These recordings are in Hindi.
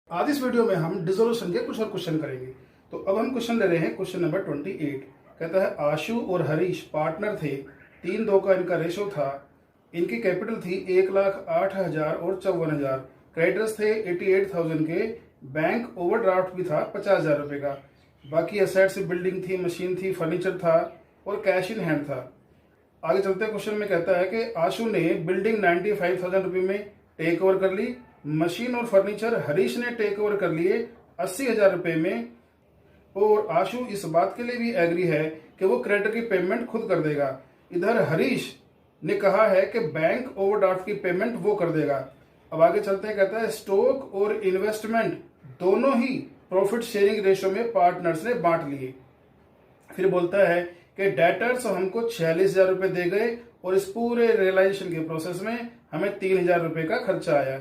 आज इस वीडियो में हम डिसोल्यूशन के कुछ और क्वेश्चन करेंगे। तो अब हम क्वेश्चन ले रहे हैं क्वेश्चन नंबर 28। कहता है आशु और हरीश पार्टनर थे, 3-2 का इनका रेशो था, इनकी कैपिटल थी 1,08,000 और 54,000, क्रेडिटर्स थे 88,000 के, बैंक ओवरड्राफ्ट भी था 50,000 रुपये का, बाकी एसेट्स बिल्डिंग थी, मशीन थी, फर्नीचर था और कैश इन हैंड था। आगे चलते हैं, क्वेश्चन में कहता है कि आशु ने बिल्डिंग 95,000 रुपये में टेक ओवर कर ली, मशीन और फर्नीचर हरीश ने टेक ओवर कर लिए 80,000 रुपये में, और आशु इस बात के लिए भी एग्री है कि वो क्रेडिटर की पेमेंट खुद कर देगा। इधर हरीश ने कहा है कि बैंक ओवरड्राफ्ट की पेमेंट वो कर देगा। अब आगे चलते हैं, कहता है स्टॉक और इन्वेस्टमेंट दोनों ही प्रॉफिट शेयरिंग रेशो में पार्टनर्स ने बांट लिए। फिर बोलता है कि डेटर्स हमको 46,000 रुपये दे गए और इस पूरे रियलाइजेशन के प्रोसेस में हमें 3,000 रुपये का खर्चा आया।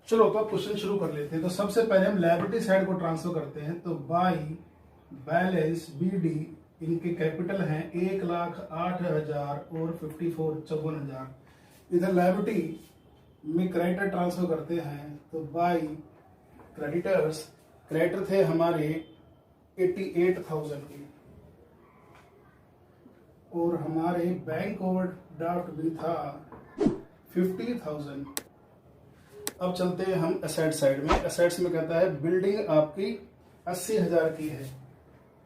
चलो तो क्वेश्चन शुरू कर लेते हैं। तो सबसे पहले हम लायबिलिटी साइड को ट्रांसफर करते हैं। तो बाई बैलेंस BD, इनके कैपिटल हैं 1,08,000 और 54,000। इधर लायबिलिटी में क्रेडिटर ट्रांसफर करते हैं। तो बाई क्रेडिटर्स, क्रेडिटर थे हमारे 88,000 के और हमारे बैंक ओवरड्राफ्ट भी था 50,000। अब चलते हैं हम एसेट साइड में। एसेट्स में कहता है बिल्डिंग आपकी 80,000 की है,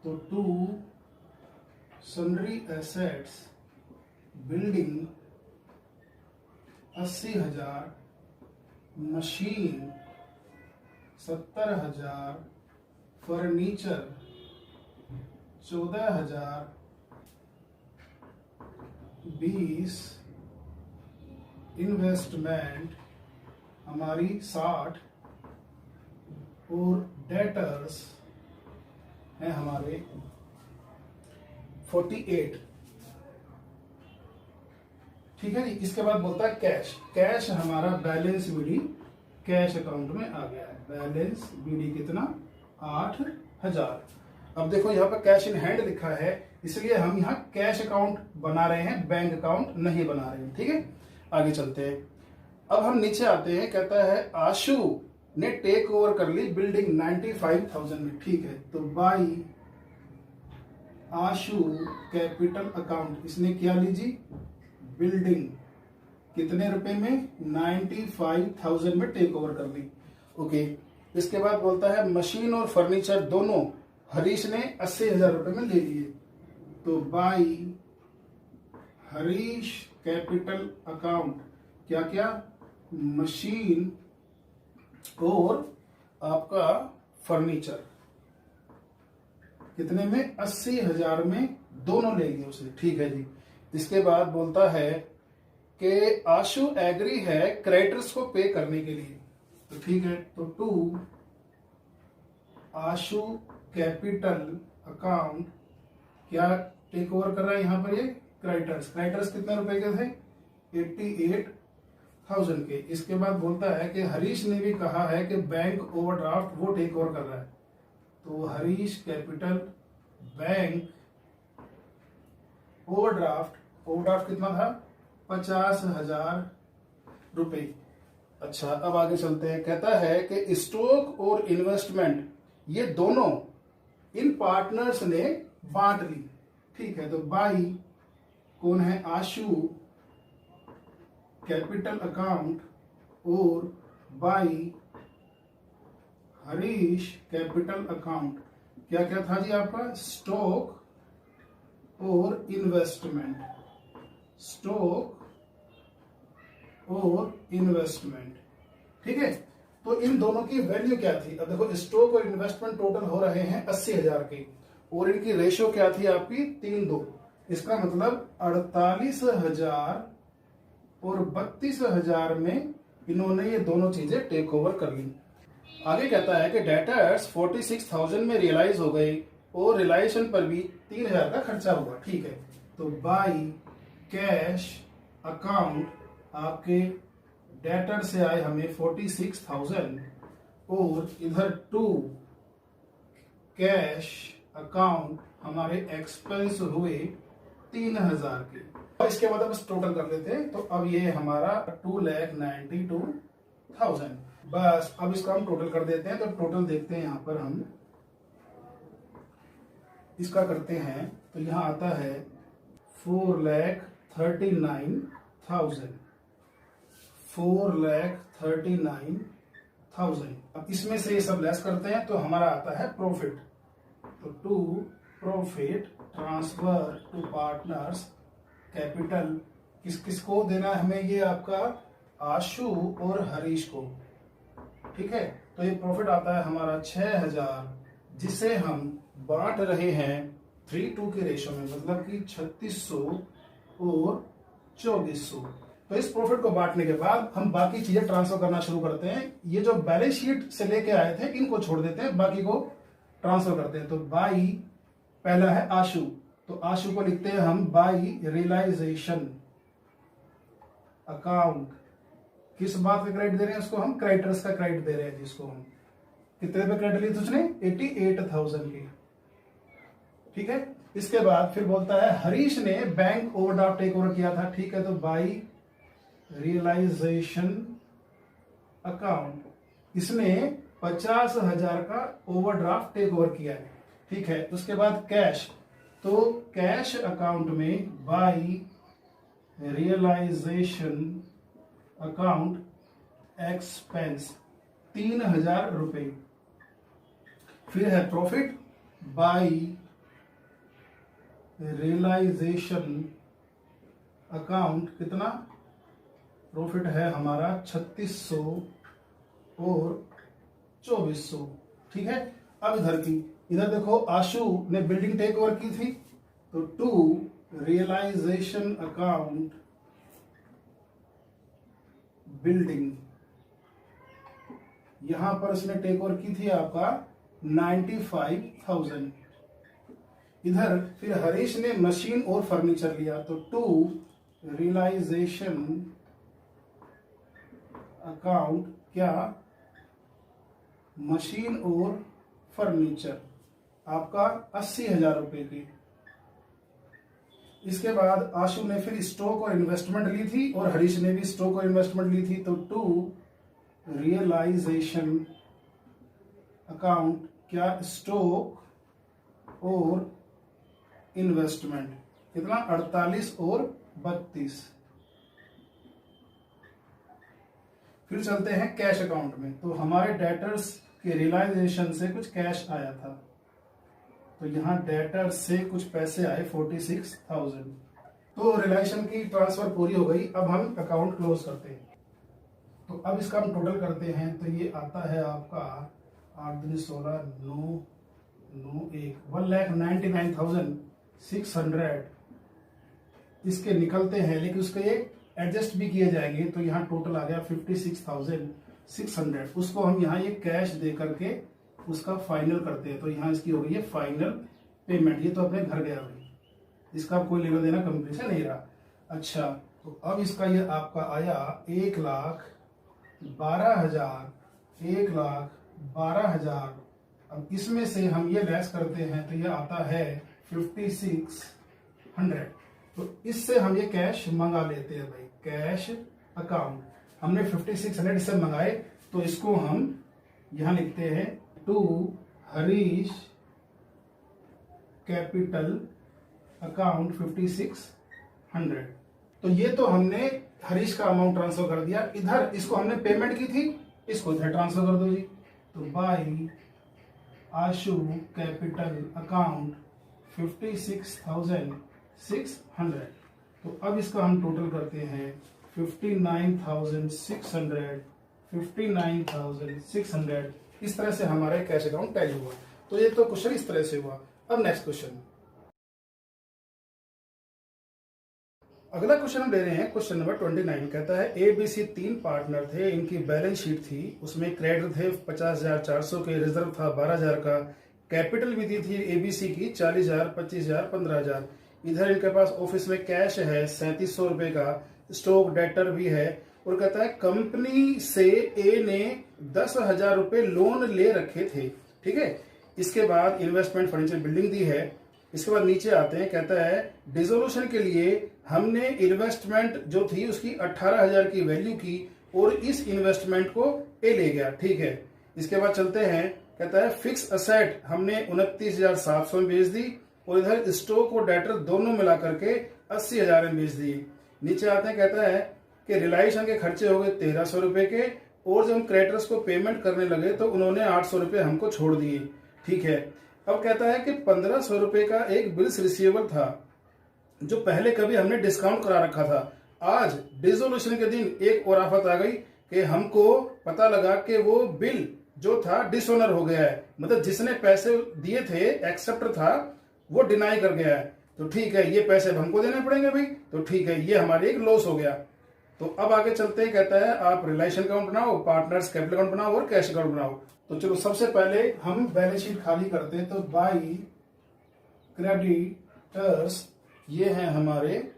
तो to sundry assets building 80,000, machine 70,000, furniture 14,000, 20, investment हमारी 60 और डेटर्स हैं हमारे 48। ठीक है जी। इसके बाद बोलता है कैश। कैश हमारा बैलेंस BD कैश अकाउंट में आ गया है। बैलेंस BD कितना? 8,000। अब देखो यहाँ पर कैश इन हैंड लिखा है, इसलिए हम यहाँ कैश अकाउंट बना रहे हैं, बैंक अकाउंट नहीं बना रहे हैं। ठीक है, आगे चलते हैं। अब हम नीचे आते हैं। कहता है आशु ने टेक ओवर कर ली बिल्डिंग 95,000 में। ठीक है, तो बाई आशु कैपिटल अकाउंट, इसने क्या लीजिए बिल्डिंग कितने रुपए में? 95,000 में टेक ओवर कर ली। ओके, इसके बाद बोलता है मशीन और फर्नीचर दोनों हरीश ने 80,000 रुपए में ले लिए। तो बाई हरीश कैपिटल अकाउंट क्या क्या? मशीन और आपका फर्नीचर कितने में? 80,000 में दोनों ले लिए उसने। ठीक है जी। इसके बाद बोलता है कि आशु एग्री है क्रेडिटर्स को पे करने के लिए। तो ठीक है, तो टू आशु कैपिटल अकाउंट क्या टेक ओवर कर रहा है यहाँ पर? ये क्रेडिटर्स। क्रेडिटर्स कितने रुपए के थे? 88,000 के। इसके बाद बोलता है कि हरीश ने भी कहा है कि बैंक ओवरड्राफ्ट वो टेक ओवर कर रहा है। तो हरीश कैपिटल बैंक ओवरड्राफ्ट कितना था? 50,000 रुपए। अच्छा, अब आगे चलते हैं। कहता है कि स्टॉक और इन्वेस्टमेंट ये दोनों इन पार्टनर्स ने बांट ली। ठीक है, तो बाई कौन है? आशु कैपिटल अकाउंट और बाई हरीश कैपिटल अकाउंट क्या क्या था जी आपका? स्टॉक और इन्वेस्टमेंट। स्टॉक और इन्वेस्टमेंट। ठीक है, तो इन दोनों की वैल्यू क्या थी? अब देखो, स्टॉक और इन्वेस्टमेंट टोटल हो रहे हैं 80,000 के और इनकी रेशियो क्या थी आपकी? 3:2। इसका मतलब 48,000 और 32,000 में इन्होंने ये दोनों चीजें टेक ओवर कर ली। आगे कहता है कि डेटर्स 46,000 में रियलाइज हो गए और रियलाइजेशन पर भी 3,000 का खर्चा हुआ। ठीक है, तो बाई कैश अकाउंट आपके डेटर से आए हमें 46,000 और इधर टू कैश अकाउंट हमारे एक्सपेंस हुए 3,000 के। और इसके बाद अब टोटल कर लेते हैं। तो अब ये हमारा 2,92,000 थाउजेंड। बस अब इसका हम टोटल कर देते हैं। तो टोटल देखते हैं, यहाँ पर हम इसका करते हैं तो यहाँ आता है 4,39,000, 4,39,000। अब इसमें से ये सब लेस करते हैं तो हमारा आता है प्रॉफिट। तो to profit transfer to partners capital, किस किस को देना है हमें, ये आपका आशु और हरीश को। ठीक है, तो ये प्रॉफिट आता है हमारा 6,000, जिसे हम बांट रहे हैं 3:2 के रेशो में, मतलब कि 3600 और 2400। तो इस प्रॉफिट को बांटने के बाद हम बाकी चीजें ट्रांसफर करना शुरू करते हैं। ये जो बैलेंस शीट से लेके आए थे इनको छोड़ देते हैं, बाकी को ट्रांसफर करते हैं। तो बाई पहला है आशु, तो आशु को लिखते हैं हम बाई रियलाइजेशन अकाउंट। किस बात का क्रेडिट दे रहे हैं उसको हम, क्रेडिटर्स का क्रेडिट दे रहे हैं, जिसको हम कितने पे क्रेडिट ली थी उसने, 88,000 की। ठीक है, इसके बाद फिर बोलता है हरीश ने बैंक ओवरड्राफ्ट टेक ओवर किया था। ठीक है, तो बाई रियलाइजेशन अकाउंट, इसने 50,000 का ओवरड्राफ्ट टेक ओवर किया है। ठीक है, उसके बाद कैश, तो कैश अकाउंट में बाई रियलाइजेशन अकाउंट एक्सपेंस 3,000 रुपए। फिर है प्रॉफिट बाई रियलाइजेशन अकाउंट, कितना प्रॉफिट है हमारा 3600 और 2400। ठीक है, अब इधर देखो आशु ने बिल्डिंग टेक ओवर की थी, तो टू रियलाइजेशन अकाउंट बिल्डिंग, यहां पर उसने टेक ओवर की थी आपका 95,000। इधर फिर हरीश ने मशीन और फर्नीचर लिया, तो टू रियलाइजेशन अकाउंट क्या, मशीन और फर्नीचर आपका 80,000 रुपए की। इसके बाद आशु ने फिर स्टॉक और इन्वेस्टमेंट ली थी और हरीश ने भी स्टॉक और इन्वेस्टमेंट ली थी, तो टू रियलाइजेशन अकाउंट क्या, स्टॉक और इन्वेस्टमेंट, कितना 48 और 32। फिर चलते हैं कैश अकाउंट में, तो हमारे डेटर्स के रियलाइजेशन से कुछ कैश आया था, तो यहाँ डेटर्स से कुछ पैसे आए 46,000। तो रियलाइजेशन की ट्रांसफर पूरी हो गई। अब हम अकाउंट क्लोज करते हैं। तो अब इसका हम टोटल करते हैं, तो ये आता है आपका 8 दूनी 16, 9 9 1 1,99,600 इसके निकलते हैं, लेकिन उसके एडजस्ट भी किए जाएंगे। तो यहाँ टोटल आ गया 56,600। उसको हम यहाँ ये कैश दे करके उसका फाइनल करते हैं। तो यहाँ इसकी हो गई है फाइनल पेमेंट। ये तो अपने घर गया भाई, इसका कोई लेना देना कंपनी से नहीं रहा। अच्छा, तो अब इसका ये आपका आया 1,12,000, 1,12,000। अब इसमें से हम ये लेस करते हैं तो ये आता है 5,600। तो इससे हम ये कैश मंगा लेते हैं भाई, कैश अकाउंट हमने 5,600 इससे मंगाए, तो इसको हम यहां लिखते हैं टू हरीश कैपिटल अकाउंट 5,600। तो ये तो हमने हरीश का अमाउंट ट्रांसफर कर दिया। इधर इसको हमने पेमेंट की थी, इसको इधर ट्रांसफर कर दो जी। तो बाई आशु कैपिटल अकाउंट 56,600। तो अब इसका हम टोटल करते हैं 59,600, 59,600। इस तरह से हमारा कैश अकाउंट टैली हुआ। तो ये तो क्वेश्चन इस तरह से हुआ। अब नेक्स्ट क्वेश्चन, अगला क्वेश्चन हम ले रहे हैं क्वेश्चन नंबर 29। कहता है ABC 3 पार्टनर थे, इनकी बैलेंस शीट थी, उसमें क्रेडिट थे 50,400 के, रिजर्व था 12,000 का, कैपिटल भी दी थी ABC की 40,000, 25,000, 15,000। इधर इनके पास ऑफिस में कैश है 3700 रुपए का, स्टॉक डेटर भी है। और कहता है कंपनी से ए ने 10,000 रुपए लोन ले रखे थे। ठीक है, इसके बाद इन्वेस्टमेंट फर्नीचर बिल्डिंग दी है। इसके बाद नीचे आते हैं, कहता है डिसोल्यूशन के लिए हमने इन्वेस्टमेंट जो थी उसकी 18,000 की वैल्यू की, और इस इन्वेस्टमेंट को ए ले गया, ठीक है। इसके बाद चलते हैं, कहता है फिक्स असेट हमने 29,700 में बेच दी और इधर स्टॉक और डेटर दोनों मिला करके 80,000 में बेच दिए। नीचे आते हैं, कहता है कि रिलायशन के खर्चे हो गए 1,300 रुपए के और जब हम क्रेडिटर्स को पेमेंट करने लगे तो उन्होंने 800 रुपए हमको छोड़ दिए, ठीक है। अब कहता है कि 1,500 रुपए का एक बिल्स रिसीवेबल था जो पहले कभी हमने डिस्काउंट करा रखा था। आज डिसोल्यूशन के दिन एक और आफत आ गई कि हमको पता लगा कि वो बिल जो था डिसऑनर हो गया है, मतलब जिसने पैसे दिए थे एक्सेप्टर था वो डिनाई कर गया है। तो ठीक है, ये पैसे हमको देने पड़ेंगे भाई, तो ठीक है, ये हमारे एक लॉस हो गया। तो अब आगे चलते हैं, कहता है आप रिलेशन अकाउंट बनाओ, पार्टनर्स कैपिटल अकाउंट बनाओ और कैश अकाउंट बनाओ। तो चलो सबसे पहले हम बैलेंस शीट खाली करते हैं। तो बाई क्रेडिटर्स ये हैं हमारे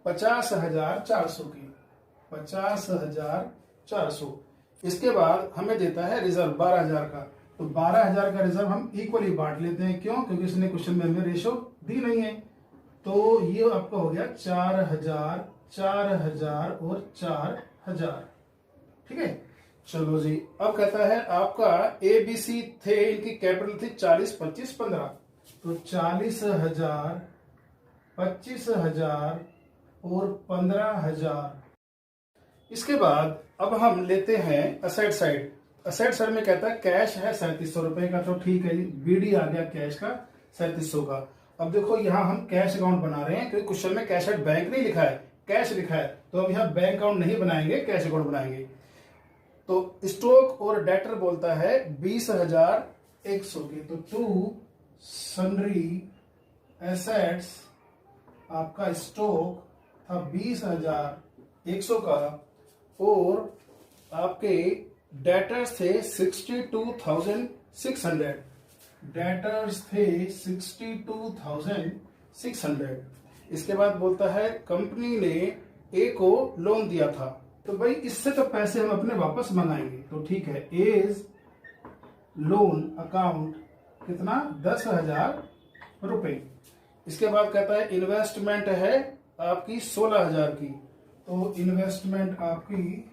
50,400 की, 50,400। इसके बाद हमें देता है रिजर्व 12,000 का। तो 12,000 का रिजर्व हम इक्वली बांट लेते हैं, क्यों? क्योंकि इसने क्वेश्चन में हमें रेशो दी नहीं है। तो ये आपका हो गया 4,000, 4,000 और 4,000, ठीक है। चलो जी, अब कहता है आपका ABC थे, इनकी कैपिटल थी 40, 25, 15। तो 40,000, 25,000 और 15,000। इसके बाद अब हम लेते हैं असेट साइड। असेट साइड में कहता है कैश है 3700 रुपए का, तो ठीक है, BD आ गया कैश का 3700 का। अब देखो यहाँ हम कैश अकाउंट बना रहे हैं क्योंकि क्वेश्चन में कैश एट बैंक नहीं लिखा है, कैश लिखा है, तो हम यहाँ बैंक अकाउंट नहीं बनाएंगे, कैश अकाउंट बनाएंगे। तो स्टॉक और डेटर बोलता है 20,100 की। तो टू सन्ड्री एसेट्स आपका स्टॉक था 20,100 का और आपके डेटर्स थे 62,600। डेटर्स थे 62,600। इसके बाद बोलता है कंपनी ने ए को लोन दिया था, तो भाई इससे तो पैसे हम अपने वापस मंगाएंगे, तो ठीक है, एज लोन अकाउंट कितना 10,000 रुपए। इसके बाद कहता है इन्वेस्टमेंट है आपकी 16,000 की। तो इन्वेस्टमेंट आपकी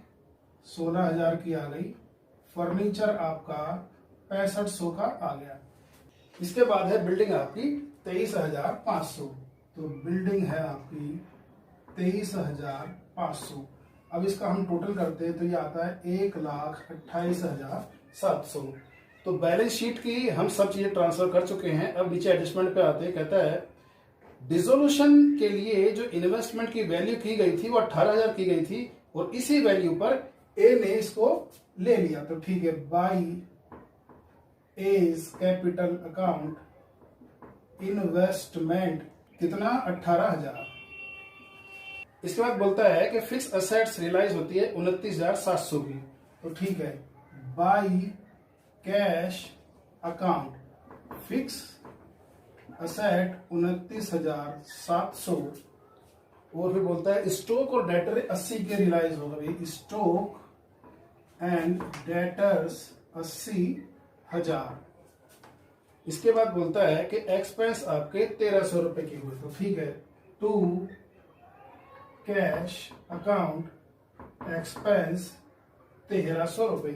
16,000 की आ गई। फर्नीचर आपका 6500 का आ गया। इसके बाद है बिल्डिंग आपकी 23,500। तो बिल्डिंग है आपकी 23,500। अब इसका हम टोटल करते हैं तो ये आता है 1,28,700। तो बैलेंस शीट की हम सब चीजें ट्रांसफर कर चुके हैं। अब नीचे एडजस्टमेंट पे आते हैं, कहता है डिसोल्यूशन के लिए जो इन्वेस्टमेंट की वैल्यू की गई थी वो 18,000 की गई थी और इसी वैल्यू पर ए ने इसको ले लिया। तो ठीक है, by A's capital account investment कितना 18,000। इसके बाद बोलता है कि फिक्स असेट्स रियलाइज होती है 29,700 की। तो ठीक है, by cash account fix asset 29,700 और फिर बोलता है स्टॉक और डेटर 80 के रियलाइज होगा भाई, स्टॉक एंड डेटर्स 80,000। इसके बाद बोलता है कि एक्सपेंस आपके 1,300 रुपए के हुए। तो ठीक है, टू कैश अकाउंट एक्सपेंस 1,300 रुपए।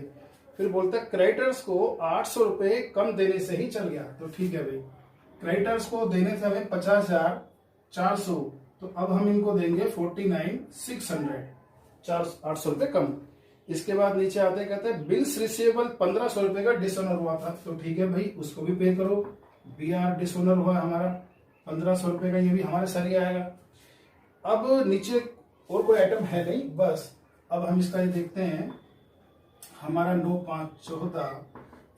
फिर बोलता है क्रेडिटर्स को 800 रुपए कम देने से ही चल गया। तो ठीक है भाई, क्रेडिटर्स को देने थे हमें 50,400, तो अब हम इनको देंगे 49,600, 800 रुपए कम। इसके बाद नीचे आते हैं, कहते हैं बिल्स रिसीवेबल 1,500 रुपए का डिसऑनर हुआ था। तो ठीक है भाई, उसको भी पे करो। BR डिसऑनर हुआ हमारा 1,500 रुपए का, ये भी हमारे सर ही आएगा। अब नीचे और कोई आइटम है नहीं, बस अब हम इसका ये देखते हैं। हमारा 9, 5, 14,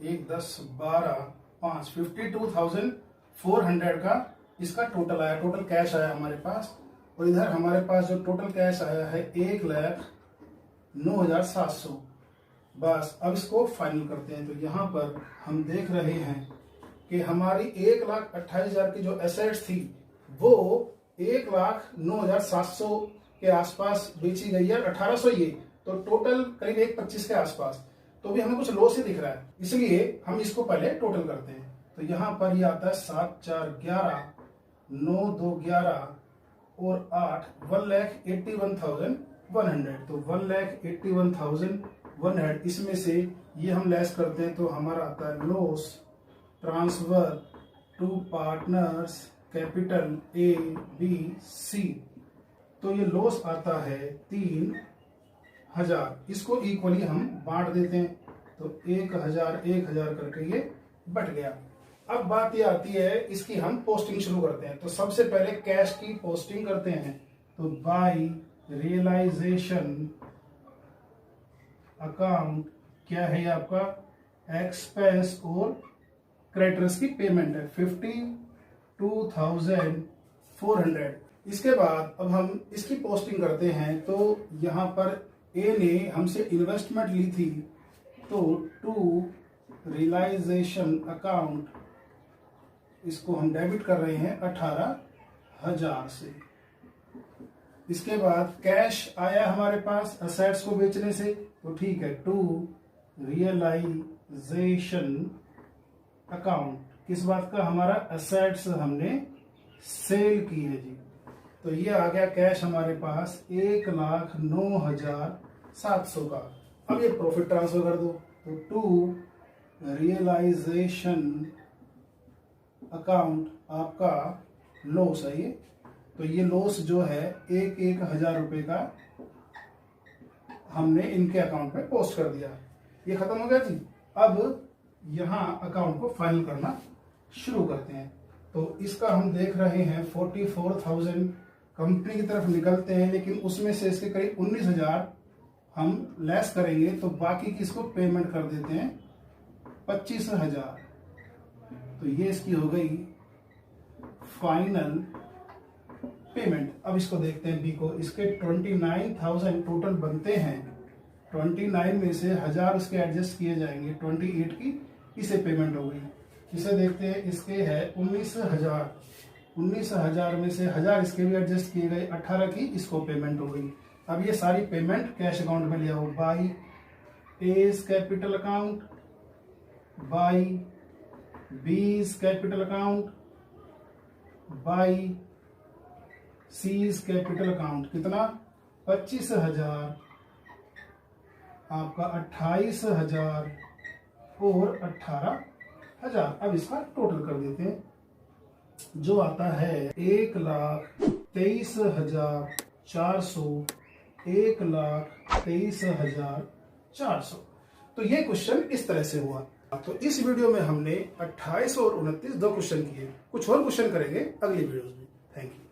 1, 10, 12, 5, 52,400 का इसका टोटल आया, टोटल कैश आया हमारे पास। और इधर हमारे पास जो टोटल कैश आया है 1,09,700। बस अब इसको फाइनल करते हैं। तो यहाँ पर हम देख रहे हैं कि हमारी 1,28,000 की जो एसेट्स थी वो 1,09,700 के आसपास बेची गई है, 1,800 ये, तो टोटल करीब 1,25 के आसपास। तो भी हमें कुछ लॉस ही दिख रहा है, इसलिए हम इसको पहले टोटल करते हैं। तो यहाँ पर ये आता है 7, 4, 11, 9, 2, 11 और 8, 1,81,100 100, तो 1,81,100, इसमें से ये हम लेस करते हैं तो हमारा आता है loss transfer to partners capital A B C, तो ये लॉस आता है 3,000। इसको इक्वली हम बांट देते हैं तो 1,000 1,000 करके ये बट गया। अब बात ये आती है इसकी हम पोस्टिंग शुरू करते हैं। तो सबसे पहले कैश की पोस्टिंग करते हैं, तो बाय रियलाइजेशन अकाउंट क्या है आपका, एक्सपेंस और क्रेडिटर्स की पेमेंट है 52,400। इसके बाद अब हम इसकी पोस्टिंग करते हैं, तो यहां पर ए ने हमसे इन्वेस्टमेंट ली थी, तो टू रियलाइजेशन अकाउंट इसको हम डेबिट कर रहे हैं 18,000 से। इसके बाद कैश आया हमारे पास असेट्स को बेचने से, तो ठीक है, टू रियलाइजेशन अकाउंट किस बात का, हमारा असेट्स हमने सेल की है जी। तो ये आ गया कैश हमारे पास 1,09,700 का। अब ये प्रॉफिट ट्रांसफर कर दो, तो टू रियलाइजेशन अकाउंट आपका लॉस है ये, तो ये लॉस जो है 1,000 रुपए का हमने इनके अकाउंट में पोस्ट कर दिया। ये खत्म हो गया जी। अब यहां अकाउंट को फाइनल करना शुरू करते हैं। तो इसका हम देख रहे हैं 44,000 कंपनी की तरफ निकलते हैं, लेकिन उसमें से इसके करीब 19,000 हम लेस करेंगे, तो बाकी की इसको पेमेंट कर देते हैं 25,000। तो ये इसकी हो गई फाइनल पेमेंट। अब इसको देखते हैं बी को, इसके 29,000 टोटल बनते हैं, 29 में से 1000 इसके एडजस्ट किए जाएंगे, 28 की इसे पेमेंट हो गई। इसे देखते हैं, इसके है 19,000, 19,000 में से 1000 इसके भी एडजस्ट किए गए, 18 की इसको पेमेंट हो गई। अब ये सारी पेमेंट कैश अकाउंट में लिया हो, by A's capital account, by B's capital account, by C's capital account. कितना, 25,000, आपका 28,000 और 18,000। अब इसका टोटल कर देते हैं, जो आता है 1,23,400, 1,23,400। तो ये क्वेश्चन इस तरह से हुआ। तो इस वीडियो में हमने 28 और 29 दो क्वेश्चन किए, कुछ और क्वेश्चन करेंगे अगली वीडियो में। Thank you.